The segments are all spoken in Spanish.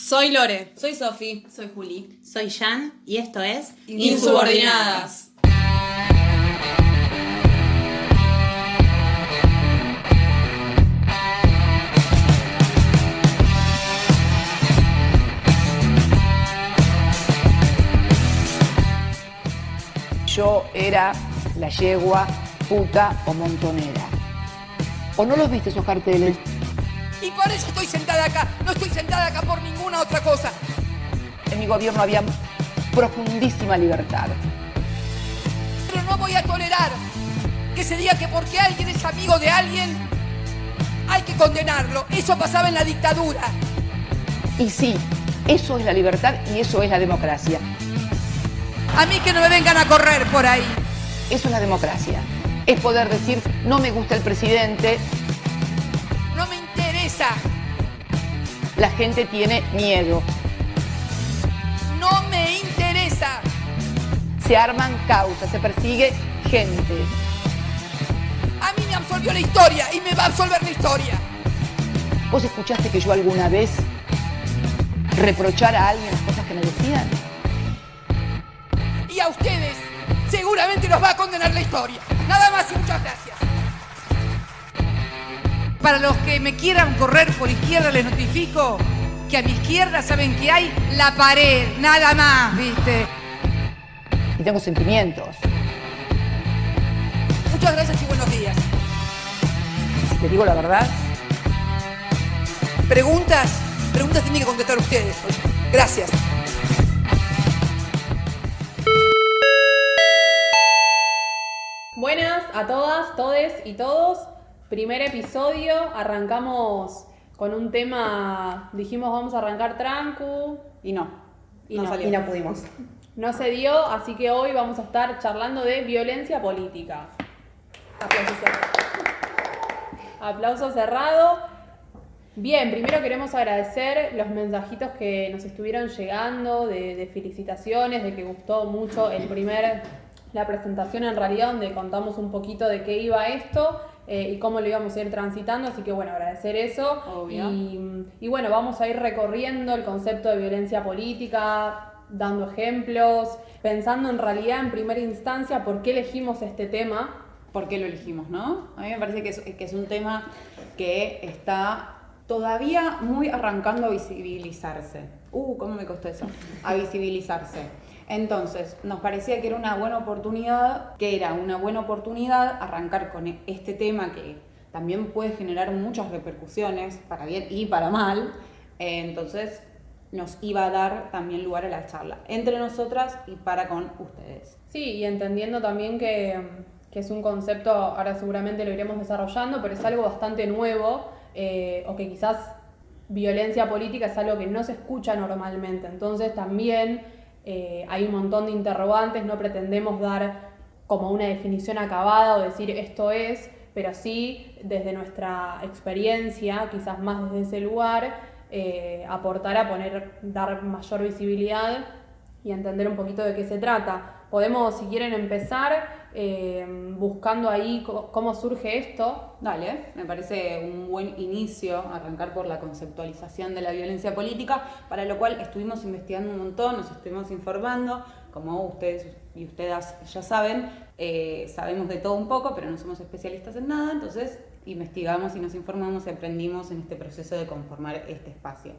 Soy Lore. Soy Sofi. Soy Juli. Soy Jan y esto es Insubordinadas. Yo era la yegua, puta o montonera. ¿O no los viste esos carteles? Y por eso estoy sentada acá. No estoy sentada acá por ninguna otra cosa. En mi gobierno había profundísima libertad. Pero no voy a tolerar que se diga que porque alguien es amigo de alguien hay que condenarlo. Eso pasaba en la dictadura. Y sí, eso es la libertad y eso es la democracia. A mí que no me vengan a correr por ahí. Eso es la democracia. Es poder decir, no me gusta el presidente. No me interesa. La gente tiene miedo. No me interesa. Se arman causas, se persigue gente. A mí me absolvió la historia y me va a absolver la historia. ¿Vos escuchaste que yo alguna vez reprochara a alguien las cosas que me decían? Y a ustedes seguramente los va a condenar la historia. Nada más y muchas gracias. Para los que me quieran correr por izquierda les notifico que a mi izquierda saben que hay la pared, nada más, ¿viste? Y tengo sentimientos. Muchas gracias y buenos días. Si te digo la verdad, Preguntas tienen que contestar ustedes. Gracias. Buenas a todas, todes y todos. Primer episodio, arrancamos con un tema, dijimos vamos a arrancar trancu. Y no Y no pudimos. No se dio, así que hoy vamos a estar charlando de violencia política. Aplauso cerrado. Aplauso cerrado. Bien, primero queremos agradecer los mensajitos que nos estuvieron llegando de felicitaciones, de que gustó mucho la presentación en realidad, donde contamos un poquito de qué iba esto y cómo lo íbamos a ir transitando, así que bueno, agradecer eso. Obvio. Y bueno, vamos a ir recorriendo el concepto de violencia política, dando ejemplos, pensando en realidad en primera instancia por qué elegimos este tema. ¿Por qué lo elegimos, no? A mí me parece que es un tema que está todavía muy arrancando a visibilizarse. ¿Cómo me costó eso? A visibilizarse. Entonces, nos parecía que era una buena oportunidad arrancar con este tema que también puede generar muchas repercusiones, para bien y para mal. Entonces, nos iba a dar también lugar a la charla entre nosotras y para con ustedes. Sí, y entendiendo también que es un concepto, ahora seguramente lo iremos desarrollando, pero es algo bastante nuevo, o que quizás violencia política es algo que no se escucha normalmente. Entonces también hay un montón de interrogantes, no pretendemos dar como una definición acabada o decir esto es, pero sí desde nuestra experiencia, quizás más desde ese lugar, aportar a dar mayor visibilidad y entender un poquito de qué se trata. Podemos, si quieren, empezar buscando ahí cómo surge esto. Dale, me parece un buen inicio arrancar por la conceptualización de la violencia política, para lo cual estuvimos investigando un montón, nos estuvimos informando, como ustedes y ustedes ya saben, sabemos de todo un poco, pero no somos especialistas en nada, entonces investigamos y nos informamos y aprendimos en este proceso de conformar este espacio.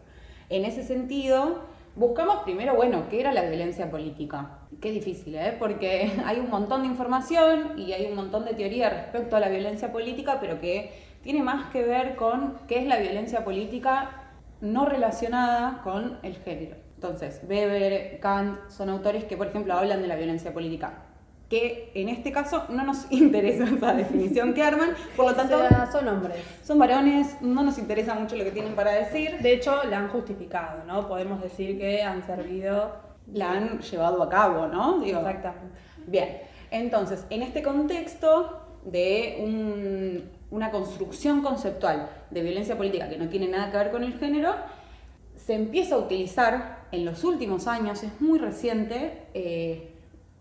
En ese sentido, buscamos primero, ¿qué era la violencia política? Qué difícil, porque hay un montón de información y hay un montón de teoría respecto a la violencia política, pero que tiene más que ver con qué es la violencia política no relacionada con el género. Entonces, Weber, Kant son autores que, por ejemplo, hablan de la violencia política, que en este caso no nos interesa esa definición que arman, por lo tanto, O sea, son hombres. son varones, no nos interesa mucho lo que tienen para decir. De hecho, la han justificado, ¿no? Podemos decir que han servido. La han llevado a cabo, ¿no? Exactamente. Bien, entonces, en este contexto de una construcción conceptual de violencia política que no tiene nada que ver con el género, se empieza a utilizar en los últimos años, es muy reciente,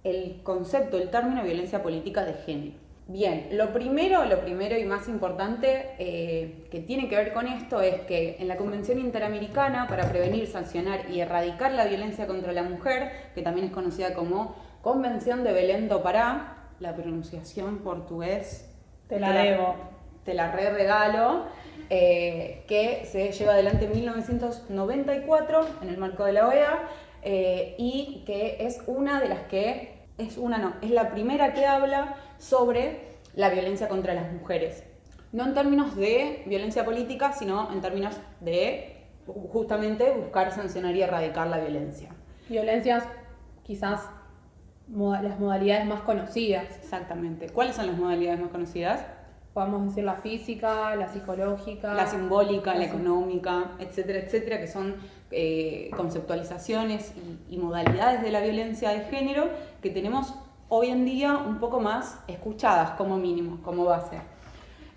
el concepto, el término violencia política de género. Bien, lo primero y más importante que tiene que ver con esto es que en la Convención Interamericana para prevenir, sancionar y erradicar la violencia contra la mujer, que también es conocida como Convención de Belém do Pará, la pronunciación portugués Te la debo. te la regalo, que se lleva adelante en 1994 en el marco de la OEA y que es una de las que es la primera que habla sobre la violencia contra las mujeres. No en términos de violencia política, sino en términos de justamente buscar sancionar y erradicar la violencia. Violencias, quizás las modalidades más conocidas. Exactamente. ¿Cuáles son las modalidades más conocidas? Podemos decir la física, la psicológica. La simbólica, la económica, etcétera, etcétera, que son conceptualizaciones y modalidades de la violencia de género que tenemos hoy en día un poco más escuchadas como mínimo, como base.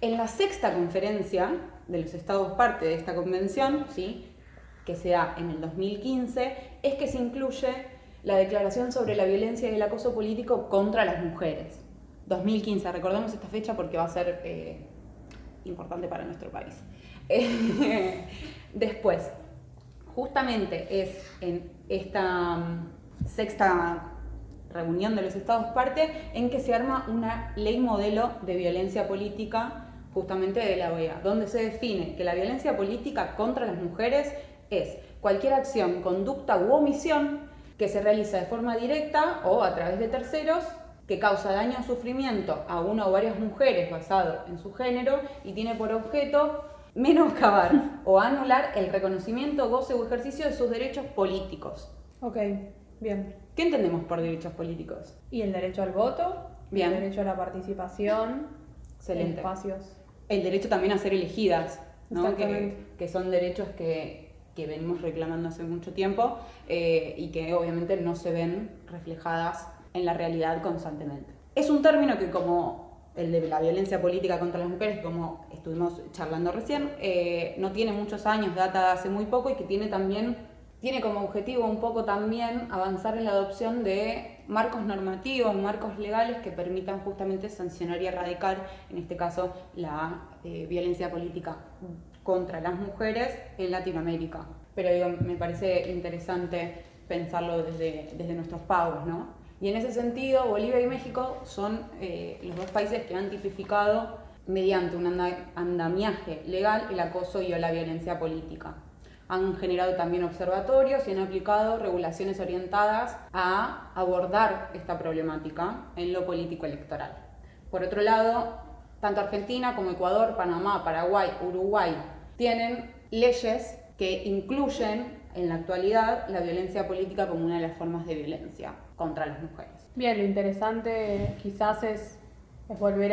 En la sexta conferencia de los Estados parte de esta convención, ¿sí?, que se da en el 2015, es que se incluye la Declaración sobre la Violencia y el Acoso Político contra las Mujeres. 2015, recordemos esta fecha porque va a ser importante para nuestro país. Después, justamente es en esta sexta reunión de los Estados parte en que se arma una ley modelo de violencia política justamente de la OEA, donde se define que la violencia política contra las mujeres es cualquier acción, conducta u omisión que se realiza de forma directa o a través de terceros que causa daño o sufrimiento a una o varias mujeres basado en su género y tiene por objeto menoscabar o anular el reconocimiento, goce o ejercicio de sus derechos políticos. Ok, bien. ¿Qué entendemos por derechos políticos? Y el derecho al voto, Bien. el derecho a la participación, Excelente. en espacios. El derecho también a ser elegidas, ¿no? Exactamente. Que son derechos que venimos reclamando hace mucho tiempo y que obviamente no se ven reflejadas en la realidad constantemente. Es un término que, como el de la violencia política contra las mujeres, como estuvimos charlando recién, no tiene muchos años, data de hace muy poco y que tiene como objetivo un poco también avanzar en la adopción de marcos normativos, marcos legales que permitan justamente sancionar y erradicar, en este caso, la violencia política contra las mujeres en Latinoamérica. Pero digo, me parece interesante pensarlo desde nuestros pagos, ¿no? Y en ese sentido, Bolivia y México son los dos países que han tipificado mediante un andamiaje legal el acoso y o la violencia política. Han generado también observatorios y han aplicado regulaciones orientadas a abordar esta problemática en lo político electoral. Por otro lado, tanto Argentina como Ecuador, Panamá, Paraguay, Uruguay tienen leyes que incluyen en la actualidad la violencia política como una de las formas de violencia contra las mujeres. Bien, lo interesante quizás es volver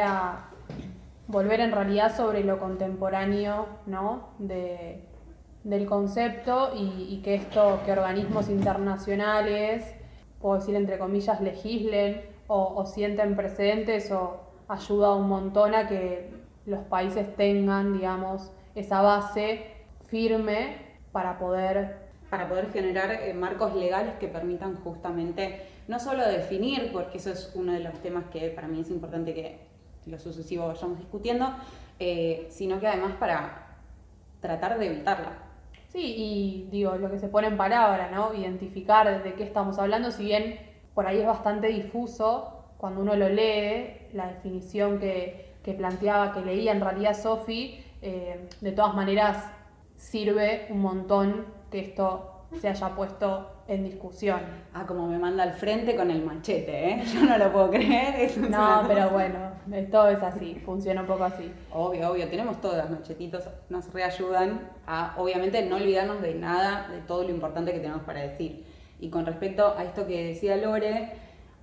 en realidad sobre lo contemporáneo, ¿no? del concepto y que organismos internacionales, puedo decir entre comillas, legislen o sienten precedentes o ayuda un montón a que los países tengan, digamos, esa base firme para poder generar marcos legales que permitan justamente no solo definir, porque eso es uno de los temas que para mí es importante que lo sucesivo vayamos discutiendo, sino que además para tratar de evitarla. Sí, y digo, lo que se pone en palabra, ¿no? Identificar de qué estamos hablando, si bien por ahí es bastante difuso, cuando uno lo lee, la definición que planteaba, que leía en realidad Sofi, de todas maneras sirve un montón que esto se haya puesto en discusión. Ah, como me manda al frente con el machete, ¿eh? Yo no lo puedo creer. No, pero bueno, todo es así, funciona un poco así. Obvio, tenemos todas, machetitos nos reayudan a, obviamente, no olvidarnos de nada, de todo lo importante que tenemos para decir. Y con respecto a esto que decía Lore,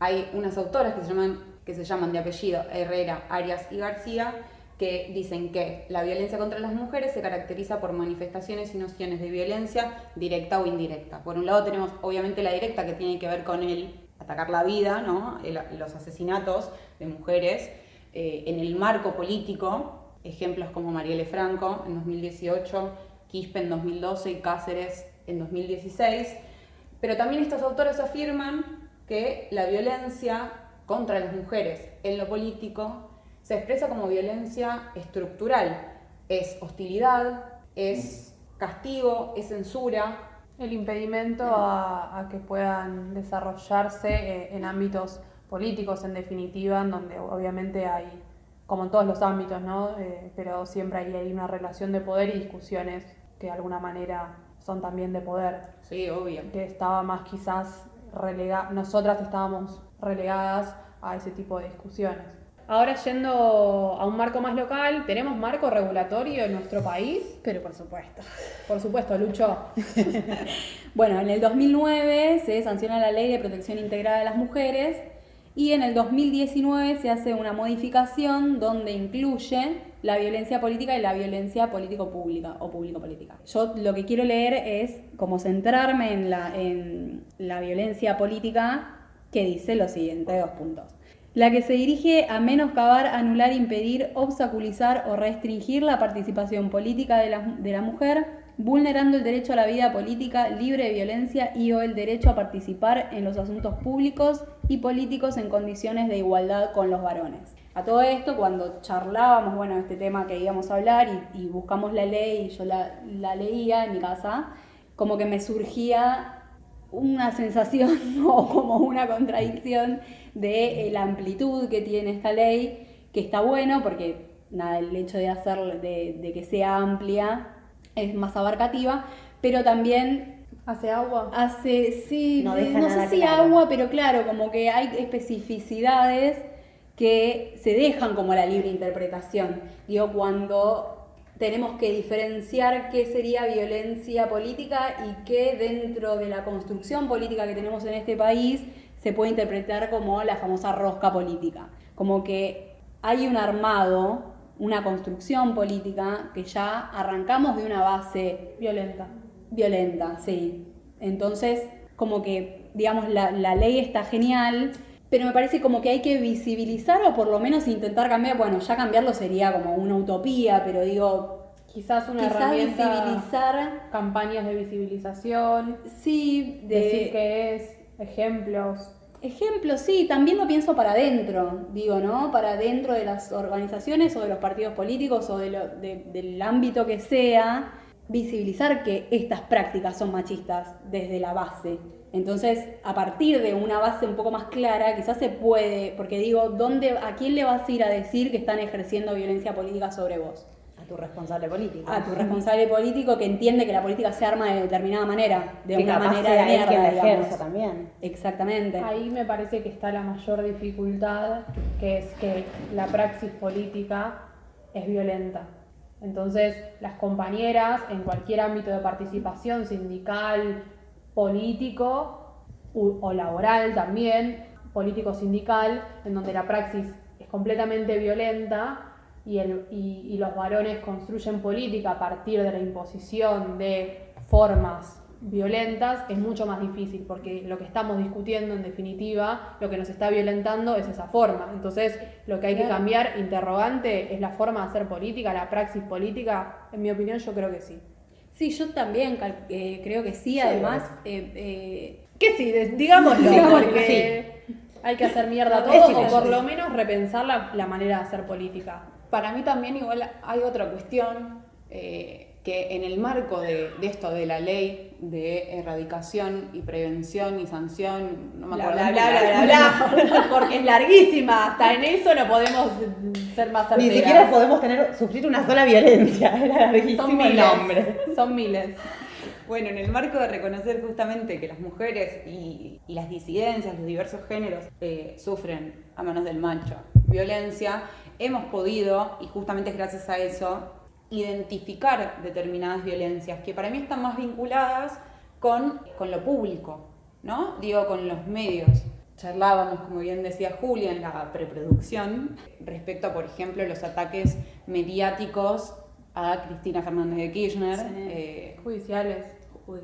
hay unas autoras que se llaman de apellido Herrera, Arias y García, que dicen que la violencia contra las mujeres se caracteriza por manifestaciones y nociones de violencia directa o indirecta. Por un lado tenemos obviamente la directa, que tiene que ver con el atacar la vida, ¿no? Los asesinatos de mujeres en el marco político, ejemplos como Marielle Franco en 2018, Quispe en 2012 y Cáceres en 2016. Pero también estos autores afirman que la violencia contra las mujeres en lo político se expresa como violencia estructural. Es hostilidad, es castigo, es censura. El impedimento a que puedan desarrollarse en ámbitos políticos, en definitiva, en donde obviamente hay, como en todos los ámbitos, ¿no? Pero siempre hay una relación de poder y discusiones que de alguna manera son también de poder. Sí, obvio. Que estaba más quizás nosotras estábamos relegadas a ese tipo de discusiones. Ahora yendo a un marco más local, ¿tenemos marco regulatorio en nuestro país? Pero por supuesto. Por supuesto, Lucho. Bueno, en el 2009 se sanciona la Ley de Protección Integral de las Mujeres y en el 2019 se hace una modificación donde incluye la violencia política y la violencia político-pública o público-política. Yo lo que quiero leer es como centrarme en la violencia política, que dice lo siguiente, 2 puntos. La que se dirige a menoscabar, anular, impedir, obstaculizar o restringir la participación política de la mujer, vulnerando el derecho a la vida política libre de violencia y o el derecho a participar en los asuntos públicos y políticos en condiciones de igualdad con los varones. A todo esto, cuando charlábamos, bueno, este tema que íbamos a hablar y buscamos la ley y yo la leía en mi casa, como que me surgía una sensación o como una contradicción de la amplitud que tiene esta ley, que está bueno porque nada, el hecho de que sea amplia es más abarcativa, pero también ¿Hace agua? sí, No no deja sé nada si claro. agua, pero claro, como que hay especificidades que se dejan como a la libre interpretación. Digo, cuando tenemos que diferenciar qué sería violencia política y qué dentro de la construcción política que tenemos en este país se puede interpretar como la famosa rosca política. Como que hay un armado, una construcción política que ya arrancamos de una base violenta, sí. Entonces, como que, digamos, la ley está genial, pero me parece como que hay que visibilizar o por lo menos intentar cambiar. Bueno, ya cambiarlo sería como una utopía, pero digo, Quizás una herramienta, visibilizar, campañas de visibilización, sí, decir qué es, ejemplos. ejemplos, sí, también lo pienso para adentro, digo, ¿no? Para dentro de las organizaciones o de los partidos políticos o del ámbito que sea, visibilizar que estas prácticas son machistas desde la base. Entonces, a partir de una base un poco más clara, quizás se puede, porque digo, ¿a quién le vas a ir a decir que están ejerciendo violencia política sobre vos? A tu responsable político. A tu responsable político que entiende que la política se arma de determinada manera, de que una capaz manera sea de él quien mierda, la digamos. ejerza también. Exactamente. Ahí me parece que está la mayor dificultad, que es que la praxis política es violenta. Entonces, las compañeras en cualquier ámbito de participación sindical, político o laboral también, político-sindical, en donde la praxis es completamente violenta y los varones construyen política a partir de la imposición de formas violentas, es mucho más difícil, porque lo que estamos discutiendo en definitiva, lo que nos está violentando es esa forma. Entonces, lo que hay que cambiar, interrogante, es la forma de hacer política, la praxis política. En mi opinión, yo creo que sí. Sí, yo también creo que sí, además... Que sí, digámoslo, porque hay que hacer mierda a todos, o por lo menos repensar la manera de hacer política. Para mí también igual hay otra cuestión que en el marco de esto de la ley de erradicación y prevención y sanción, no me acuerdo. Bla, porque es larguísima, hasta en eso no podemos ser más certeras. Ni siquiera podemos sufrir una sola violencia, era larguísimo Son el miles, nombre. son miles. Bueno, en el marco de reconocer justamente que las mujeres y las disidencias, los diversos géneros, sufren a manos del macho violencia, hemos podido, y justamente gracias a eso, identificar determinadas violencias que para mí están más vinculadas con lo público, ¿no? Digo, con los medios. Charlábamos, como bien decía Julia, en la preproducción, respecto a, por ejemplo, los ataques mediáticos a Cristina Fernández de Kirchner, Judiciales.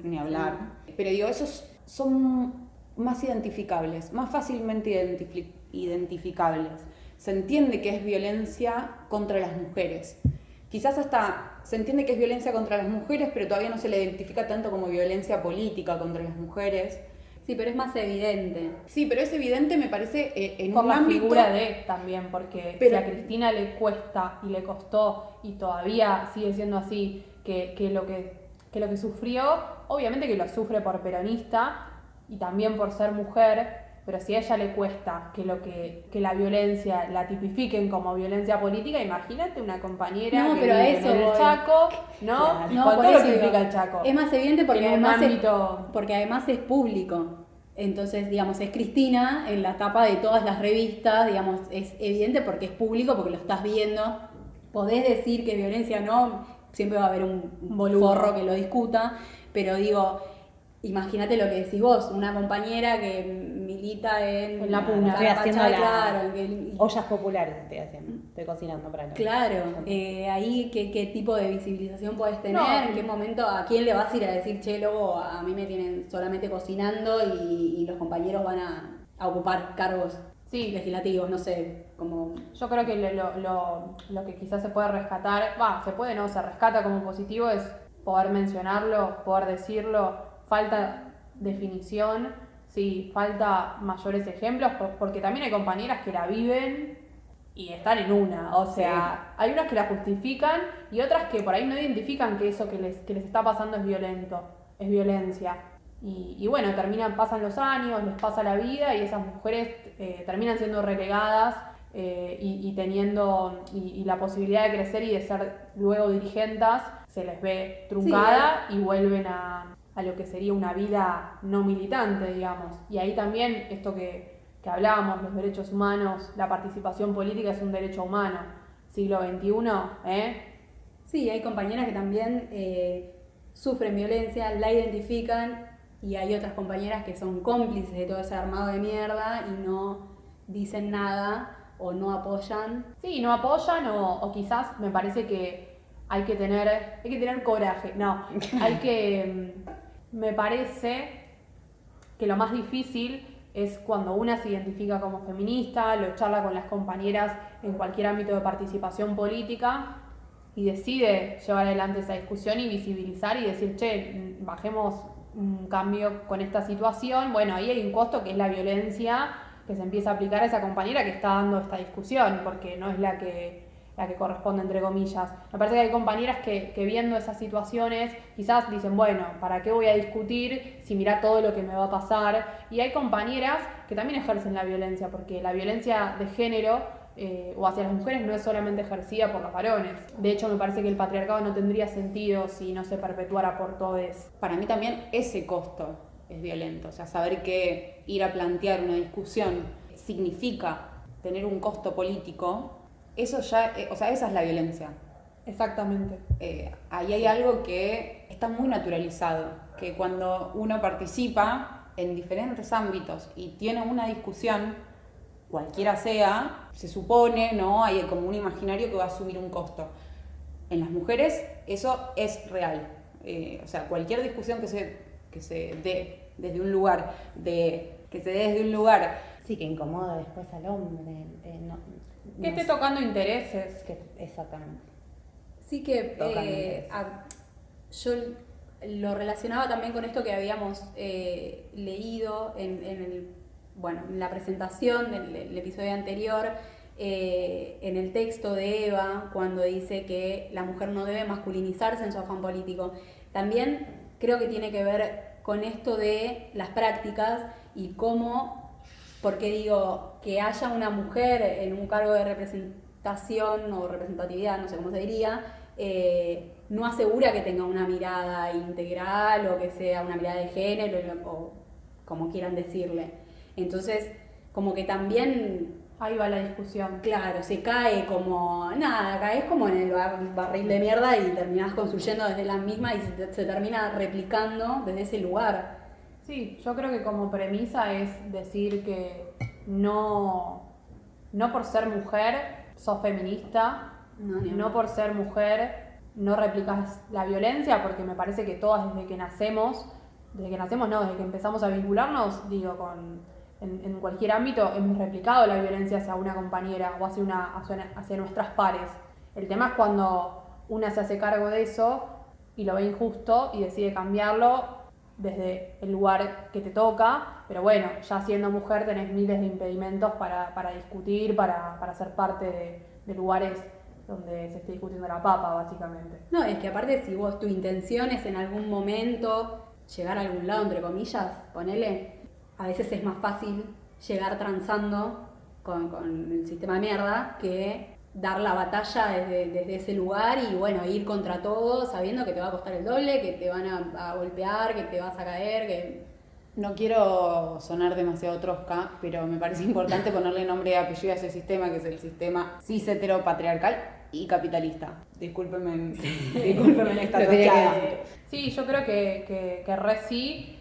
ni hablar. Pero digo, esos son más identificables, más fácilmente identificables. Se entiende que es violencia contra las mujeres. Quizás hasta se entiende que es violencia contra las mujeres, pero todavía no se le identifica tanto como violencia política contra las mujeres. Sí, pero es más evidente. Sí, pero es evidente, me parece, en Por un la ámbito... figura de también, porque Pero- si a Cristina le cuesta y le costó y todavía sigue siendo así, que lo que sufrió, obviamente que lo sufre por peronista y también por ser mujer, pero si a ella le cuesta que la violencia la tipifiquen como violencia política, imagínate una compañera No, que pero a vive eso en el voy. Chaco, ¿no? Claro. Y No, con por todo lo eso que digo, implica el Chaco. es más evidente porque En un además, ámbito... porque además es público. Entonces, digamos, es Cristina en la tapa de todas las revistas, digamos, es evidente porque es público, porque lo estás viendo. Podés decir que violencia no, siempre va a haber un Boludo. forro que lo discuta, pero digo, imagínate lo que decís vos, una compañera que milita en la puna. Estoy haciendo claro, que- ollas populares, estoy haciendo. Estoy cocinando para Claro, ahí qué tipo de visibilización podés tener, No. en qué momento, a quién le vas a ir a decir, che, lobo, a mí me tienen solamente cocinando y los compañeros van a ocupar cargos Sí. legislativos, no sé, como... Yo creo que lo que quizás se puede rescatar, se rescata como positivo es poder mencionarlo, poder decirlo, falta definición, sí, falta mayores ejemplos, porque también hay compañeras que la viven y están en una, o sea, hay unas que la justifican y otras que por ahí no identifican que eso que les está pasando es violento, es violencia. Y bueno, pasan los años, les pasa la vida y esas mujeres terminan siendo relegadas y teniendo y la posibilidad de crecer y de ser luego dirigentes se les ve truncada y vuelven a lo que sería una vida no militante, digamos. Y ahí también esto que hablábamos, los derechos humanos, la participación política es un derecho humano. Siglo XXI, Sí, hay compañeras que también sufren violencia, la identifican y hay otras compañeras que son cómplices de todo ese armado de mierda y no dicen nada o no apoyan. Sí, no apoyan o quizás me parece que hay que tener coraje. No, me parece que lo más difícil es cuando una se identifica como feminista, lo charla con las compañeras en cualquier ámbito de participación política y decide llevar adelante esa discusión y visibilizar y decir, che, bajemos un cambio con esta situación. Bueno, ahí hay un costo que es la violencia que se empieza a aplicar a esa compañera que está dando esta discusión, porque no es la que corresponde, entre comillas. Me parece que hay compañeras que viendo esas situaciones quizás dicen, bueno, ¿para qué voy a discutir si mirá todo lo que me va a pasar? Y hay compañeras que también ejercen la violencia, porque la violencia de género o hacia las mujeres no es solamente ejercida por los varones. De hecho, me parece que el patriarcado no tendría sentido si no se perpetuara por todes. Para mí también ese costo es violento, o sea, saber que ir a plantear una discusión significa tener un costo político, eso ya, esa es la violencia. Exactamente. Ahí hay algo que está muy naturalizado, que cuando uno participa en diferentes ámbitos y tiene una discusión, cualquiera sea, se supone, ¿no? Hay como un imaginario que va a asumir un costo. En las mujeres eso es real. O sea, cualquier discusión que se dé desde un lugar, Sí, que incomoda después al hombre. Que esté tocando intereses. Exactamente. Sí que Totalmente. yo lo relacionaba también con esto que habíamos leído en la presentación del episodio anterior, en el texto de Eva, cuando dice que la mujer no debe masculinizarse en su afán político. También creo que tiene que ver con esto de las prácticas y cómo, porque digo, que haya una mujer en un cargo de representación o representatividad, no sé cómo se diría, no asegura que tenga una mirada integral o que sea una mirada de género o como quieran decirle. Entonces, como que también, Ahí va la discusión. claro, se cae como, nada, caes como en el barril de mierda y terminás construyendo desde la misma y se termina replicando desde ese lugar. Sí, yo creo que como premisa es decir que no por ser mujer sos feminista, no por ser mujer no replicas la violencia, porque me parece que todas desde que nacemos desde que empezamos a vincularnos, en cualquier ámbito hemos replicado la violencia hacia una compañera o hacia nuestras pares. El tema es cuando una se hace cargo de eso y lo ve injusto y decide cambiarlo desde el lugar que te toca, pero bueno, ya siendo mujer tenés miles de impedimentos para discutir, para ser parte de lugares donde se esté discutiendo la papa, básicamente. No, es que aparte si vos tu intención es en algún momento llegar a algún lado, entre comillas, ponele, a veces es más fácil llegar transando con el sistema de mierda que dar la batalla desde ese lugar y bueno, ir contra todo sabiendo que te va a costar el doble, que te van a golpear, que te vas a caer, que... No quiero sonar demasiado trosca, pero me parece importante ponerle nombre y apellido a ese sistema, que es el sistema cis heteropatriarcal y capitalista. Discúlpenme en esta tosqueada. Sí, yo creo que re sí.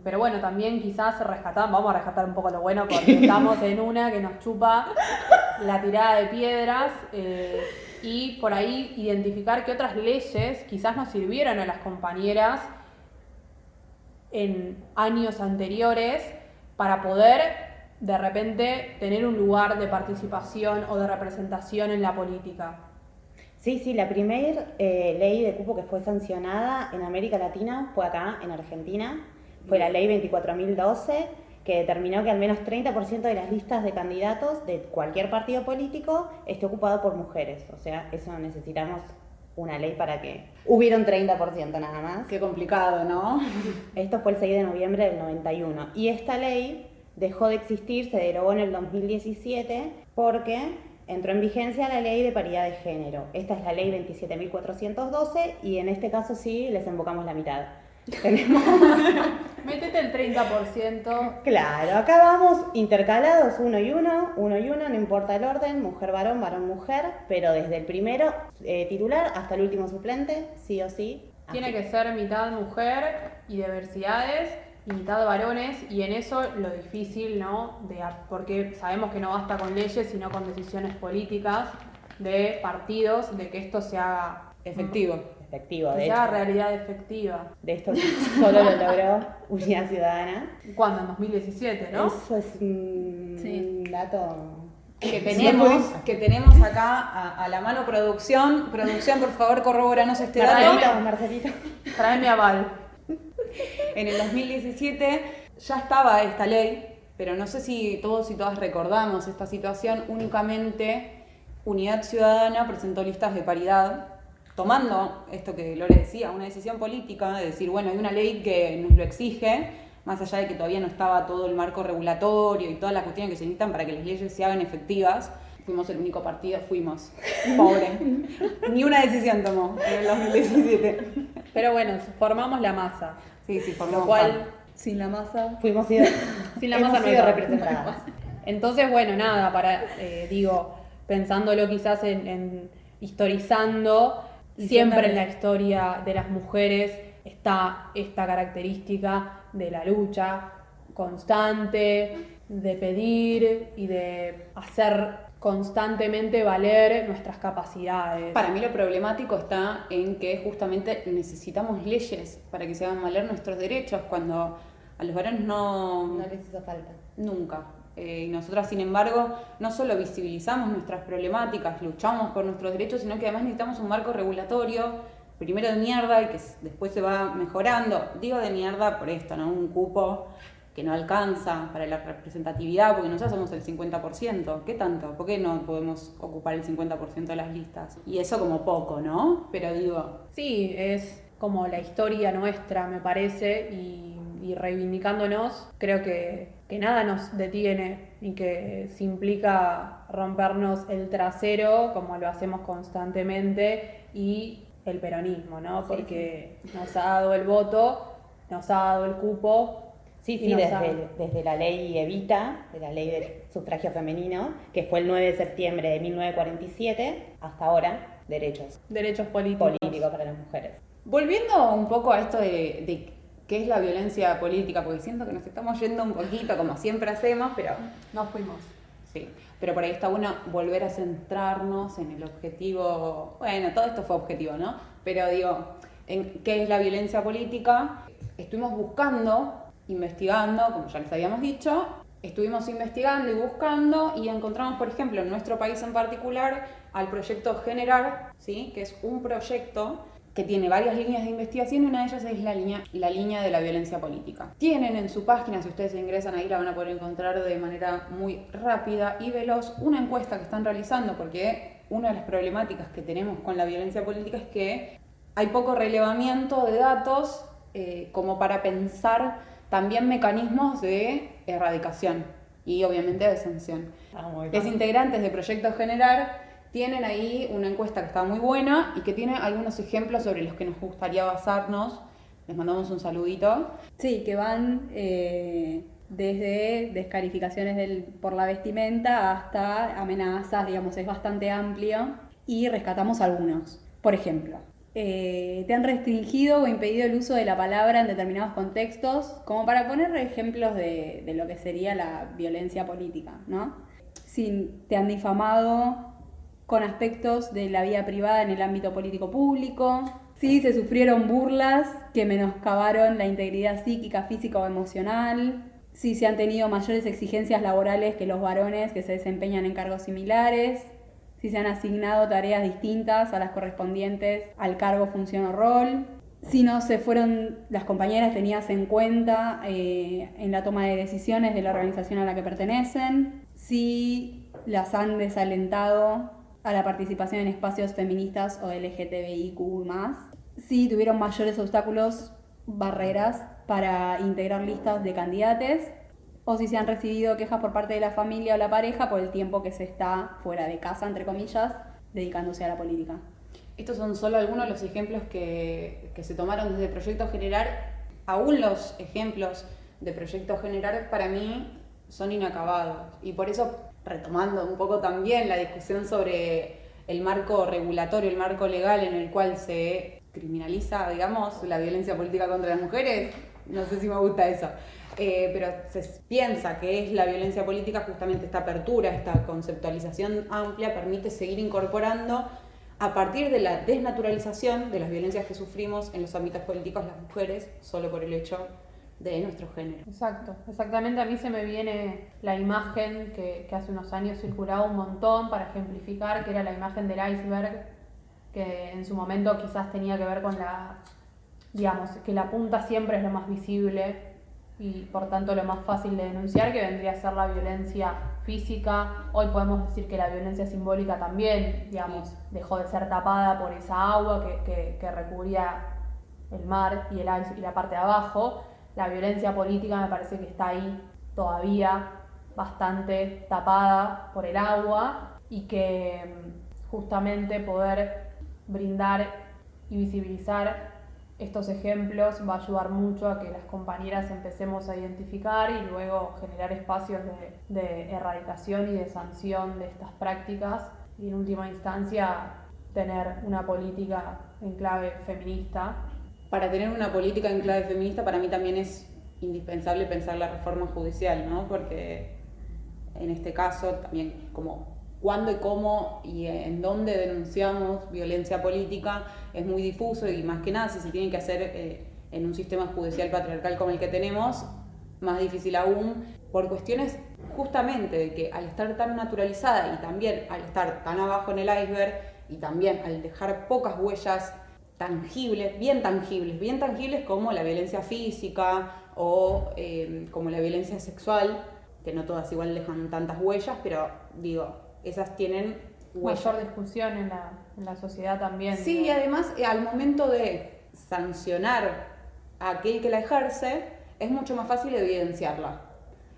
Pero bueno, también quizás vamos a rescatar un poco lo bueno porque estamos en una que nos chupa la tirada de piedras y por ahí identificar qué otras leyes quizás nos sirvieron a las compañeras en años anteriores para poder de repente tener un lugar de participación o de representación en la política. Sí, la primera ley de cupo que fue sancionada en América Latina fue acá, en Argentina. Fue la ley 24.012, que determinó que al menos 30% de las listas de candidatos de cualquier partido político esté ocupado por mujeres. O sea, eso necesitamos una ley para que hubiera un 30% nada más. Qué complicado, ¿no? Esto fue el 6 de noviembre del 91. Y esta ley dejó de existir, se derogó en el 2017 porque entró en vigencia la ley de paridad de género. Esta es la ley 27.412 y en este caso sí les invocamos la mitad. Tenemos... Métete el 30%. Claro, acá vamos intercalados uno y uno, no importa el orden, mujer-varón, varón-mujer, pero desde el primero titular hasta el último suplente, sí o sí. Tiene que ser mitad mujer y diversidades y mitad varones, y en eso lo difícil, ¿no? Porque sabemos que no basta con leyes, sino con decisiones políticas de partidos, de que esto se haga efectivo, que de se haga hecho. realidad efectiva. De esto solo lo logró Unidad Ciudadana. ¿Cuándo? En 2017, ¿no? Eso es un dato que tenemos acá a la mano producción. Producción, por favor, corroboranos este dato. Marcelito. Tráeme aval. En el 2017 ya estaba esta ley, pero no sé si todos y todas recordamos esta situación. Únicamente Unidad Ciudadana presentó listas de paridad, tomando esto que Lore decía, una decisión política de decir, bueno, hay una ley que nos lo exige, más allá de que todavía no estaba todo el marco regulatorio y todas las cuestiones que se necesitan para que las leyes se hagan efectivas. Fuimos el único partido, pobre. Ni una decisión tomó en el 2017. Pero bueno, formamos la masa. Sí, formamos Lo cual, parte. Sin la masa. sin la masa no hay sido pan. representadas. Entonces, bueno, nada, pensándolo quizás en historizando, siempre en la historia de las mujeres está esta característica de la lucha constante, de pedir y de hacer constantemente valer nuestras capacidades. Para mí lo problemático está en que justamente necesitamos leyes para que se hagan valer nuestros derechos, cuando a los varones no les hizo falta. Nunca. Y nosotras, sin embargo, no solo visibilizamos nuestras problemáticas, luchamos por nuestros derechos, sino que además necesitamos un marco regulatorio, primero de mierda y que después se va mejorando. Digo de mierda por esto, ¿no? Un cupo que no alcanza para la representatividad, porque nosotros somos el 50%. ¿Qué tanto? ¿Por qué no podemos ocupar el 50% de las listas? Y eso como poco, ¿no? Pero digo... Sí, es como la historia nuestra, me parece, y reivindicándonos, creo que nada nos detiene y que si implica rompernos el trasero, como lo hacemos constantemente, y el peronismo, ¿no? Porque nos ha dado el voto, nos ha dado el cupo. Sí, desde la ley Evita, de la ley del sufragio femenino, que fue el 9 de septiembre de 1947, hasta ahora, derechos políticos para las mujeres. Volviendo un poco a esto de qué es la violencia política, porque siento que nos estamos yendo un poquito, como siempre hacemos, pero... Nos fuimos. Sí, pero por ahí está bueno volver a centrarnos en el objetivo... Bueno, todo esto fue objetivo, ¿no? Pero digo, en qué es la violencia política. Estuvimos investigando, como ya les habíamos dicho, estuvimos investigando y buscando y encontramos, por ejemplo, en nuestro país en particular, al proyecto Generar, ¿sí? Que es un proyecto que tiene varias líneas de investigación y una de ellas es la línea de la violencia política. Tienen en su página, si ustedes ingresan ahí la van a poder encontrar de manera muy rápida y veloz, una encuesta que están realizando, porque una de las problemáticas que tenemos con la violencia política es que hay poco relevamiento de datos como para pensar también mecanismos de erradicación y obviamente de sanción. Los integrantes de Proyecto Generar tienen ahí una encuesta que está muy buena y que tiene algunos ejemplos sobre los que nos gustaría basarnos. Les mandamos un saludito. Sí, que van desde descalificaciones por la vestimenta hasta amenazas, digamos, es bastante amplio. Y rescatamos algunos. Por ejemplo, te han restringido o impedido el uso de la palabra en determinados contextos, como para poner ejemplos de lo que sería la violencia política, ¿no? Si te han difamado con aspectos de la vida privada en el ámbito político público, si se sufrieron burlas que menoscabaron la integridad psíquica, física o emocional, si se han tenido mayores exigencias laborales que los varones que se desempeñan en cargos similares, si se han asignado tareas distintas a las correspondientes al cargo, función o rol, si no se fueron las compañeras tenidas en cuenta en la toma de decisiones de la organización a la que pertenecen, si las han desalentado a la participación en espacios feministas o LGTBIQ+, si tuvieron mayores obstáculos, barreras para integrar listas de candidates, o si se han recibido quejas por parte de la familia o la pareja por el tiempo que se está fuera de casa, entre comillas, dedicándose a la política. Estos son solo algunos de los ejemplos que se tomaron desde Proyecto Generar. Aún los ejemplos de Proyecto Generar para mí son inacabados y por eso, retomando un poco también la discusión sobre el marco regulatorio, el marco legal en el cual se criminaliza, digamos, la violencia política contra las mujeres, no sé si me gusta eso, pero se piensa que es la violencia política, justamente esta apertura, esta conceptualización amplia permite seguir incorporando a partir de la desnaturalización de las violencias que sufrimos en los ámbitos políticos las mujeres, solo por el hecho de nuestro género. Exacto, exactamente. A mí se me viene la imagen que hace unos años circulaba un montón para ejemplificar, que era la imagen del iceberg, que en su momento quizás tenía que ver con digamos, que la punta siempre es lo más visible y por tanto lo más fácil de denunciar, que vendría a ser la violencia física. Hoy podemos decir que la violencia simbólica también, digamos, dejó de ser tapada por esa agua que recubría el mar y la parte de abajo. La violencia política me parece que está ahí todavía bastante tapada por el agua y que justamente poder brindar y visibilizar estos ejemplos va a ayudar mucho a que las compañeras empecemos a identificar y luego generar espacios de erradicación y de sanción de estas prácticas y en última instancia tener una política en clave feminista. Para tener una política en clave feminista para mí también es indispensable pensar la reforma judicial, ¿no? Porque en este caso también como cuándo y cómo y en dónde denunciamos violencia política es muy difuso y más que nada si se tiene que hacer en un sistema judicial patriarcal como el que tenemos, más difícil aún por cuestiones justamente de que al estar tan naturalizada y también al estar tan abajo en el iceberg y también al dejar pocas huellas tangibles, bien tangibles como la violencia física o como la violencia sexual, que no todas igual dejan tantas huellas, pero digo, esas tienen huellas. Mayor discusión en la sociedad también. Sí, y además al momento de sancionar a aquel que la ejerce, es mucho más fácil evidenciarla.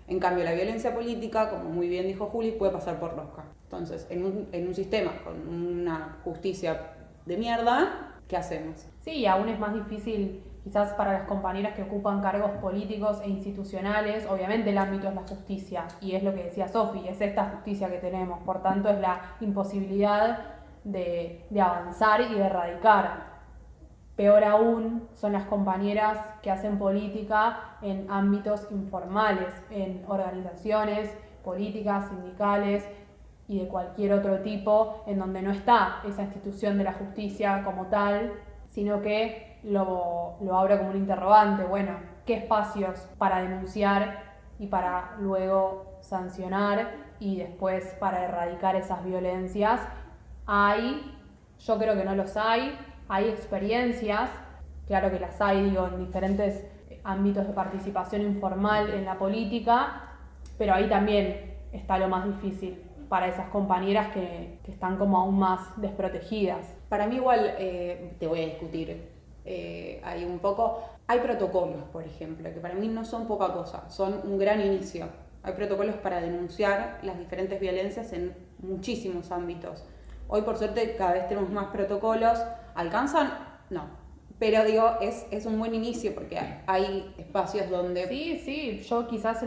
En cambio, la violencia política, como muy bien dijo Juli, puede pasar por rosca. Entonces, en un sistema con una justicia de mierda, ¿qué hacemos? Sí, aún es más difícil quizás para las compañeras que ocupan cargos políticos e institucionales. Obviamente el ámbito es la justicia y es lo que decía Sofi, es esta justicia que tenemos, por tanto es la imposibilidad de avanzar y de erradicar. Peor aún son las compañeras que hacen política en ámbitos informales, en organizaciones políticas, sindicales y de cualquier otro tipo, en donde no está esa institución de la justicia como tal, sino que lo abro como un interrogante. Bueno, ¿qué espacios para denunciar y para luego sancionar y después para erradicar esas violencias hay? Yo creo que no los hay, hay experiencias, claro que las hay, digo, en diferentes ámbitos de participación informal en la política, pero ahí también está lo más difícil para esas compañeras que están como aún más desprotegidas. Para mí igual, te voy a discutir ahí un poco, hay protocolos, por ejemplo, que para mí no son poca cosa, son un gran inicio. Hay protocolos para denunciar las diferentes violencias en muchísimos ámbitos. Hoy, por suerte, cada vez tenemos más protocolos. ¿Alcanzan? No. Pero digo, es un buen inicio porque hay espacios donde... Sí, yo quizás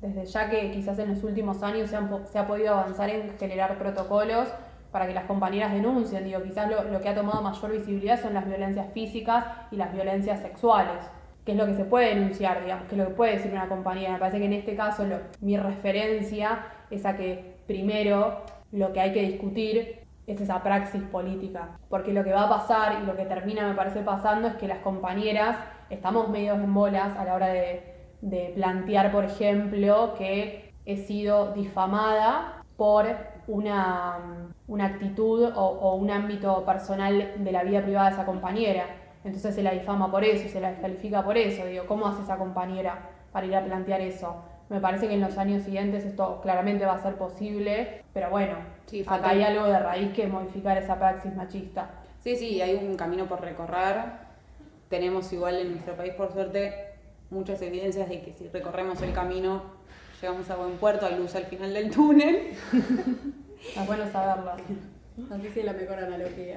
desde ya que quizás en los últimos años se ha podido avanzar en generar protocolos para que las compañeras denuncien. Digo, quizás lo que ha tomado mayor visibilidad son las violencias físicas y las violencias sexuales, que es lo que se puede denunciar, digamos, que es lo que puede decir una compañera. Me parece que en este caso mi referencia es a que primero lo que hay que discutir es esa praxis política, porque lo que va a pasar y lo que termina me parece pasando es que las compañeras estamos medio en bolas a la hora de plantear, por ejemplo, que he sido difamada por una actitud o un ámbito personal de la vida privada de esa compañera. Entonces se la difama por eso, se la descalifica por eso. Digo, ¿cómo hace esa compañera para ir a plantear eso? Me parece que en los años siguientes esto claramente va a ser posible, pero bueno, sí, acá hay algo de raíz que modificar esa praxis machista. Sí, hay un camino por recorrer. Tenemos igual en nuestro país, por suerte, muchas evidencias de que si recorremos el camino llegamos a buen puerto, hay luz al final del túnel. Es bueno saberlo. No sé si es la mejor analogía.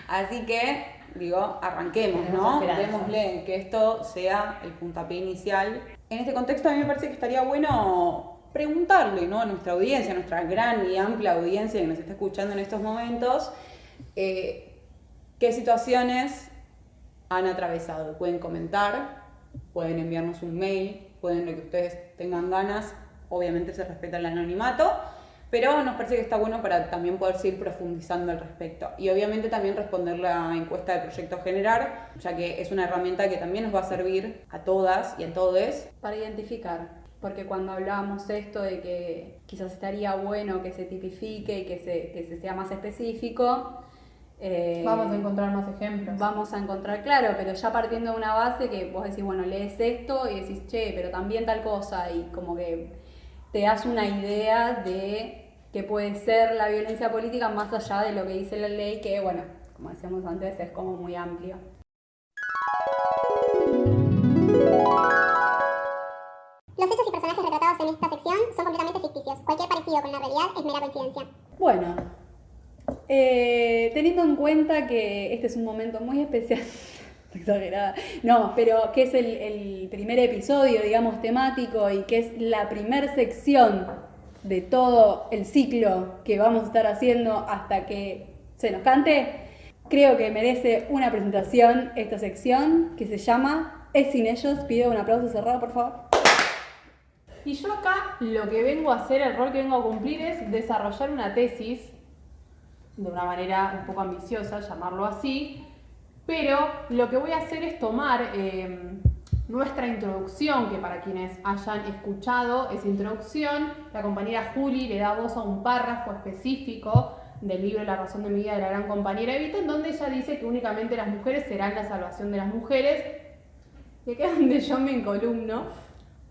Así que, digo, arranquemos, ¿no? Démosle que esto sea el puntapié inicial. En este contexto a mí me parece que estaría bueno preguntarle, ¿no?, a nuestra audiencia, a nuestra gran y amplia audiencia que nos está escuchando en estos momentos, qué situaciones han atravesado. Pueden comentar, pueden enviarnos un mail, pueden lo que ustedes tengan ganas, obviamente se respeta el anonimato, pero nos parece que está bueno para también poder seguir profundizando al respecto. Y obviamente también responder la encuesta del Proyecto Generar, ya que es una herramienta que también nos va a servir a todas y a todes. Para identificar, porque cuando hablábamos esto de que quizás estaría bueno que se tipifique y que se sea más específico, Vamos a encontrar más ejemplos. Vamos a encontrar, claro, pero ya partiendo de una base que vos decís, bueno, lees esto y decís, che, pero también tal cosa, y como que te das una idea de qué puede ser la violencia política más allá de lo que dice la ley, que, bueno, como decíamos antes, es como muy amplio. Los hechos y personajes retratados en esta sección son completamente ficticios. Cualquier parecido con la realidad es mera coincidencia. Bueno, teniendo en cuenta que este es un momento muy especial, exagerada, no, pero que es el primer episodio, digamos, temático, y que es la primer sección de todo el ciclo que vamos a estar haciendo hasta que se nos cante, creo que merece una presentación esta sección que se llama Es sin ellos. Pido un aplauso cerrado, por favor. Y yo acá lo que vengo a hacer, el rol que vengo a cumplir es desarrollar una tesis de una manera un poco ambiciosa, llamarlo así, pero lo que voy a hacer es tomar nuestra introducción, que para quienes hayan escuchado esa introducción, la compañera Juli le da voz a un párrafo específico del libro La razón de mi vida de la gran compañera Evita, en donde ella dice que únicamente las mujeres serán la salvación de las mujeres, y acá es donde yo me encolumno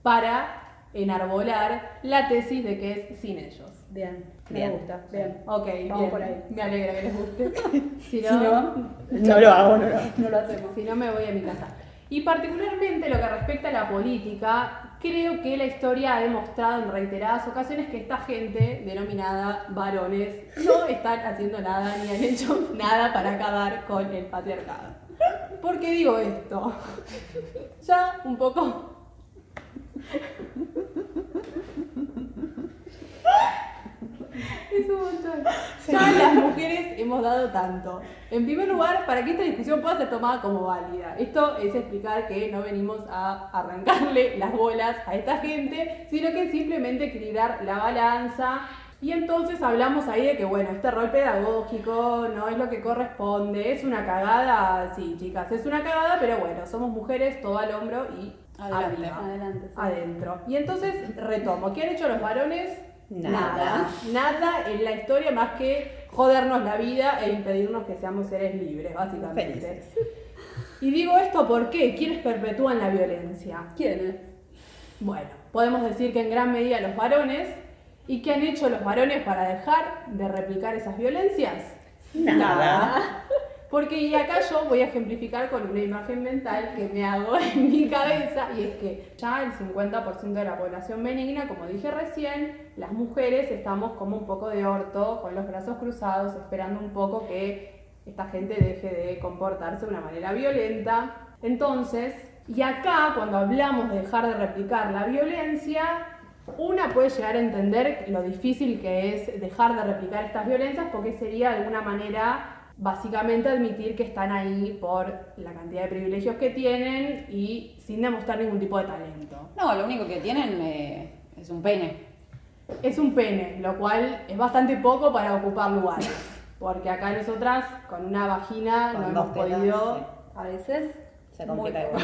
para enarbolar la tesis de que es sin ellos. Bien, Me gusta. Bien. Ok, Vamos bien. por ahí. Me alegra que les guste. Si Si no, No lo hago, no lo hacemos. Si no, me voy a mi casa. Y particularmente lo que respecta a la política, creo que la historia ha demostrado en reiteradas ocasiones que esta gente, denominada varones, no están haciendo nada ni han hecho nada para acabar con el patriarcado. ¿Por qué digo esto? Ya un poco... Es un montón. Ya las mujeres hemos dado tanto. En primer lugar, para que esta discusión pueda ser tomada como válida, esto es explicar que no venimos a arrancarle las bolas a esta gente, sino que simplemente equilibrar la balanza. Y entonces hablamos ahí de que, bueno, este rol pedagógico no es lo que corresponde, es una cagada, sí, chicas, es una cagada, pero bueno, somos mujeres, todo al hombro y Adelante. arriba, Adelante, sí. adentro. Y entonces retomo, ¿qué han hecho los varones? Nada. Nada en la historia más que jodernos la vida e impedirnos que seamos seres libres, básicamente. Felices. Y digo esto porque ¿quiénes perpetúan la violencia? ¿Quiénes? Bueno, podemos decir que en gran medida los varones. ¿Y qué han hecho los varones para dejar de replicar esas violencias? Nada. Porque y acá yo voy a ejemplificar con una imagen mental que me hago en mi cabeza, y es que ya el 50% de la población benigna, como dije recién, las mujeres estamos como un poco de orto, con los brazos cruzados, esperando un poco que esta gente deje de comportarse de una manera violenta. Entonces, y acá cuando hablamos de dejar de replicar la violencia, una puede llegar a entender lo difícil que es dejar de replicar estas violencias, porque sería de alguna manera básicamente admitir que están ahí por la cantidad de privilegios que tienen y sin demostrar ningún tipo de talento. No, lo único que tienen es un pene. Es un pene, lo cual es bastante poco para ocupar lugares, porque acá nosotras con una vagina Con no dos hemos tetas, podido, sí. a veces, Se complica igual.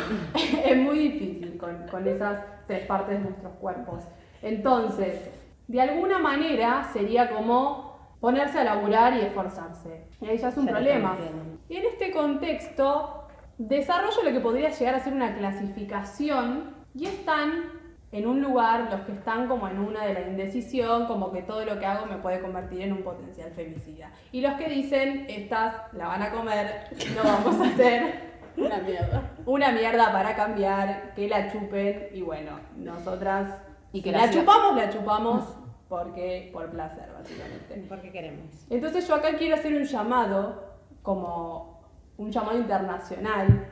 es muy difícil con esas tres partes de nuestros cuerpos. Entonces, de alguna manera sería como ponerse a laburar y esforzarse. Y ahí ya es un Ya te problema. entiendo. Y en este contexto, desarrollo lo que podría llegar a ser una clasificación, y están en un lugar los que están como en una de la indecisión, como que todo lo que hago me puede convertir en un potencial femicida. Y los que dicen, estas la van a comer, no vamos a hacer Una mierda. una mierda para cambiar, que la chupen, y bueno, nosotras Y y que que la la chupamos porque por placer, básicamente. Porque queremos. Entonces yo acá quiero hacer un llamado, como un llamado internacional,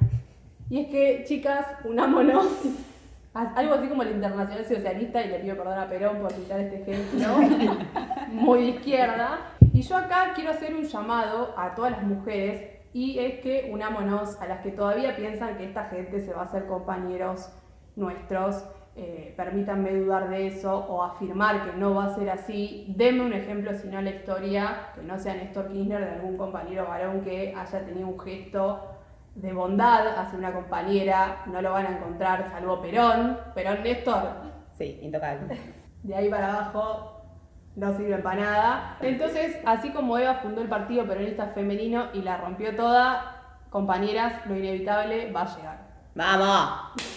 y es que, chicas, unámonos, algo así como el Internacional Socialista, y le pido perdón a Perón por citar este ejemplo, muy de izquierda, y yo acá quiero hacer un llamado a todas las mujeres, y es que unámonos a las que todavía piensan que esta gente se va a hacer compañeros nuestros. Permítanme dudar de eso o afirmar que no va a ser así. Denme un ejemplo, si no la historia, que no sea Néstor Kirchner, de algún compañero varón que haya tenido un gesto de bondad hacia una compañera. No lo van a encontrar, salvo Perón. Perón, Néstor, Sí, intocable. de ahí para abajo no sirven para nada. Entonces, así como Eva fundó el Partido Peronista Femenino y la rompió toda, compañeras, lo inevitable va a llegar. ¡Vamos!